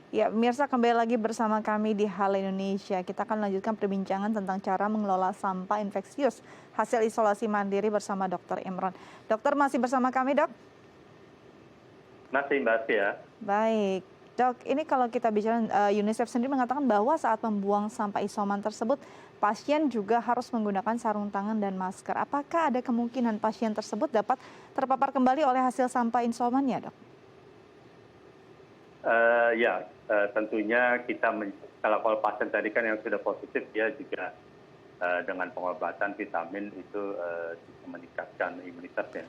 Ya, pemirsa kembali lagi bersama kami di Hal Indonesia. Kita akan lanjutkan perbincangan tentang cara mengelola sampah infeksius hasil isolasi mandiri bersama Dr. Imron. Dokter masih bersama kami, Dok? Masih Mbak ya. Baik. Dok, ini kalau kita bicara UNICEF sendiri mengatakan bahwa saat membuang sampah isoman tersebut, pasien juga harus menggunakan sarung tangan dan masker. Apakah ada kemungkinan pasien tersebut dapat terpapar kembali oleh hasil sampah isomannya, Dok? Ya, tentunya kita kalau pasien tadi kan yang sudah positif dia juga dengan pengobatan vitamin itu bisa meningkatkan imunitasnya.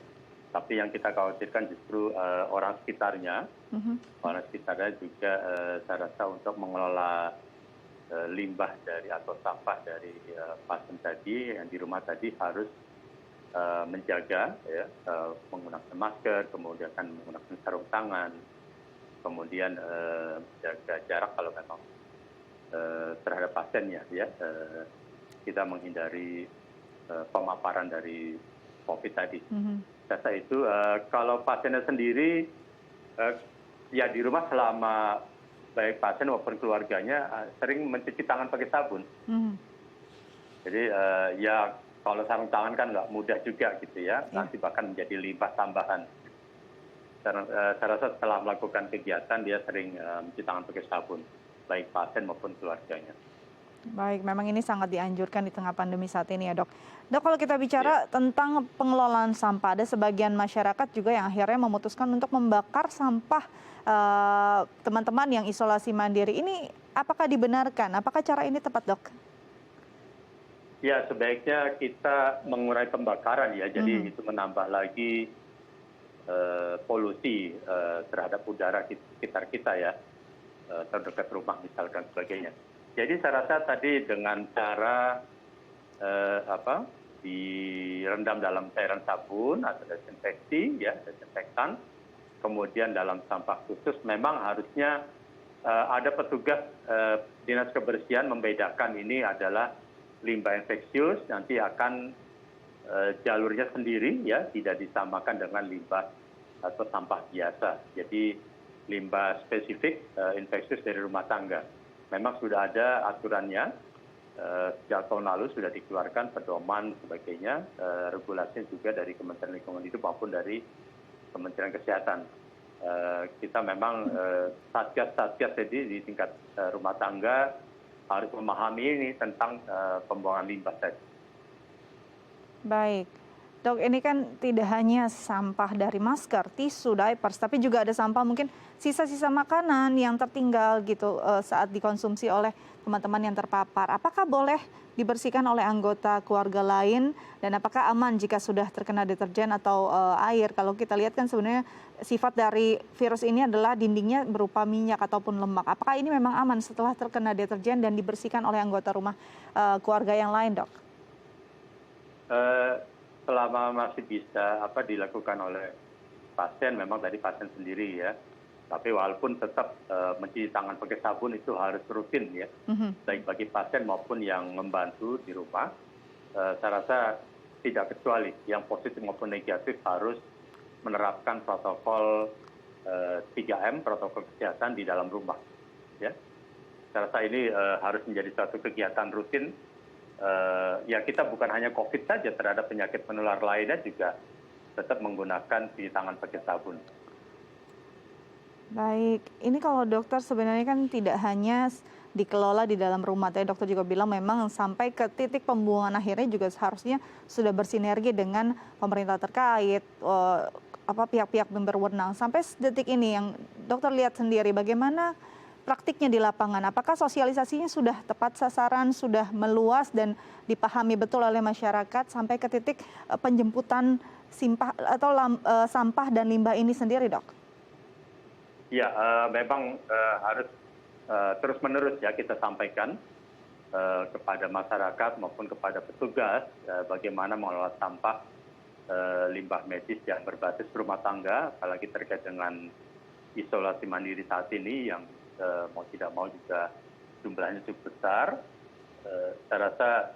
Tapi yang kita khawatirkan justru orang sekitarnya juga saya rasa untuk mengelola limbah dari atau sampah dari pasien tadi yang di rumah tadi harus menjaga ya, menggunakan masker, kemudian kan menggunakan sarung tangan, kemudian jaga jarak kalau memang terhadap pasiennya ya, kita menghindari pemaparan dari COVID tadi. Saya itu kalau pasiennya sendiri ya di rumah selama baik pasien maupun keluarganya sering mencuci tangan pakai sabun. Jadi ya kalau sarung tangan kan nggak mudah juga gitu ya, nanti bahkan menjadi limbah tambahan. Saya rasa setelah melakukan kegiatan dia sering mencuci tangan pakai sabun, baik pasien maupun keluarganya. Baik, memang ini sangat dianjurkan di tengah pandemi saat ini ya, Dok. Dok, kalau kita bicara tentang pengelolaan sampah, ada sebagian masyarakat juga yang akhirnya memutuskan untuk membakar sampah teman-teman yang isolasi mandiri. Ini apakah dibenarkan? Apakah cara ini tepat, Dok? Ya, sebaiknya kita mengurangi pembakaran ya, jadi itu menambah lagi polusi terhadap udara sekitar kita ya, terdekat rumah misalkan sebagainya. Jadi saya rasa tadi dengan cara direndam dalam cairan sabun atau desinfeksi ya, desinfektan, kemudian dalam sampah khusus memang harusnya ada petugas dinas kebersihan membedakan ini adalah limbah infeksius, nanti akan jalurnya sendiri ya, tidak disamakan dengan limbah atau sampah biasa. Jadi limbah spesifik infeksius dari rumah tangga. Memang sudah ada aturannya, sejak tahun lalu sudah dikeluarkan pedoman sebagainya, regulasinya juga dari Kementerian Lingkungan Hidup maupun dari Kementerian Kesehatan. Kita memang satgas-satgas jadi di tingkat rumah tangga harus memahami ini tentang pembuangan limbah tadi. Baik. Dok, ini kan tidak hanya sampah dari masker, tisu, diapers, tapi juga ada sampah mungkin sisa-sisa makanan yang tertinggal gitu saat dikonsumsi oleh teman-teman yang terpapar. Apakah boleh dibersihkan oleh anggota keluarga lain dan apakah aman jika sudah terkena deterjen atau air? Kalau kita lihat kan sebenarnya sifat dari virus ini adalah dindingnya berupa minyak ataupun lemak. Apakah ini memang aman setelah terkena deterjen dan dibersihkan oleh anggota rumah keluarga yang lain, Dok? Selama masih bisa dilakukan oleh pasien, memang tadi pasien sendiri ya, tapi walaupun tetap mencuci tangan pakai sabun itu harus rutin ya, baik bagi pasien maupun yang membantu di rumah. Saya rasa tidak kecuali yang positif maupun negatif harus menerapkan protokol 3M, protokol kesehatan di dalam rumah ya. Saya rasa ini harus menjadi suatu kegiatan rutin. Ya kita bukan hanya COVID saja, terhadap penyakit menular lainnya juga tetap menggunakan cuci tangan pakai sabun. Baik, ini kalau dokter sebenarnya kan tidak hanya dikelola di dalam rumah, tadi dokter juga bilang memang sampai ke titik pembuangan akhirnya juga seharusnya sudah bersinergi dengan pemerintah terkait, pihak-pihak yang berwenang. Sampai detik ini yang dokter lihat sendiri bagaimana praktiknya di lapangan, apakah sosialisasinya sudah tepat sasaran, sudah meluas dan dipahami betul oleh masyarakat sampai ke titik penjemputan sampah dan limbah ini sendiri, Dok? Ya, memang harus terus-menerus ya kita sampaikan kepada masyarakat maupun kepada petugas bagaimana mengelola sampah limbah medis yang berbasis rumah tangga, apalagi terkait dengan isolasi mandiri saat ini yang mau tidak mau juga jumlahnya cukup besar. Saya rasa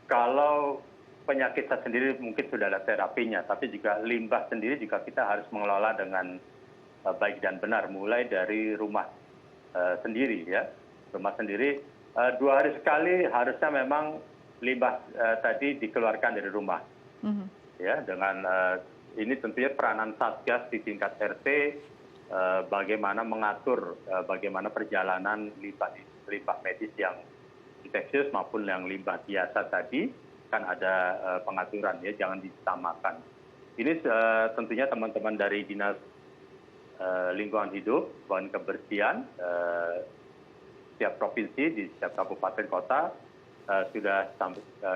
kalau penyakit sendiri mungkin sudah ada terapinya, tapi juga limbah sendiri juga kita harus mengelola dengan baik dan benar, mulai dari rumah sendiri ya, rumah sendiri 2 hari sekali harusnya memang limbah tadi dikeluarkan dari rumah. Ya, dengan ini tentunya peranan Satgas di tingkat RT bagaimana mengatur bagaimana perjalanan limbah medis yang infeksius maupun yang limbah biasa tadi kan ada pengaturan ya, jangan disamakan. Ini tentunya teman-teman dari Dinas Lingkungan Hidup dan Kebersihan setiap provinsi di setiap kabupaten kota sudah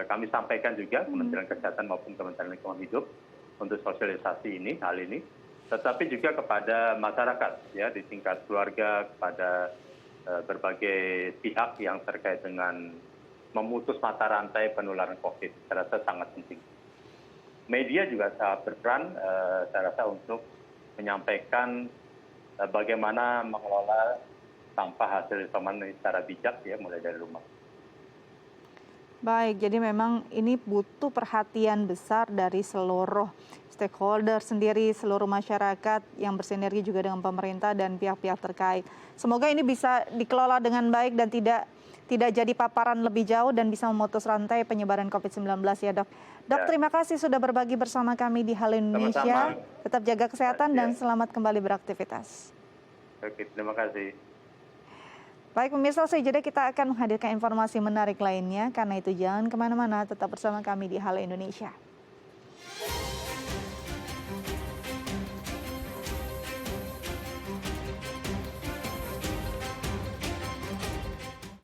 kami sampaikan juga Kementerian Kesehatan maupun Kementerian Lingkungan Hidup untuk sosialisasi hal ini, tetapi juga kepada masyarakat ya di tingkat keluarga, kepada berbagai pihak yang terkait dengan memutus mata rantai penularan COVID. Saya rasa sangat penting. Media juga sangat berperan, saya rasa untuk menyampaikan bagaimana mengelola sampah hasil isoman secara bijak ya, mulai dari rumah. Baik, jadi memang ini butuh perhatian besar dari seluruh stakeholder sendiri, seluruh masyarakat yang bersinergi juga dengan pemerintah dan pihak-pihak terkait. Semoga ini bisa dikelola dengan baik dan tidak jadi paparan lebih jauh dan bisa memutus rantai penyebaran COVID-19 ya, Dok. Dok, Ya. terima kasih sudah berbagi bersama kami di Halo Indonesia. Sama-sama. Tetap jaga kesehatan dan Ya. selamat kembali beraktivitas. Oke, terima kasih. Baik pemirsa, selanjutnya kita akan menghadirkan informasi menarik lainnya. Karena itu jangan kemana-mana, tetap bersama kami di Halo Indonesia.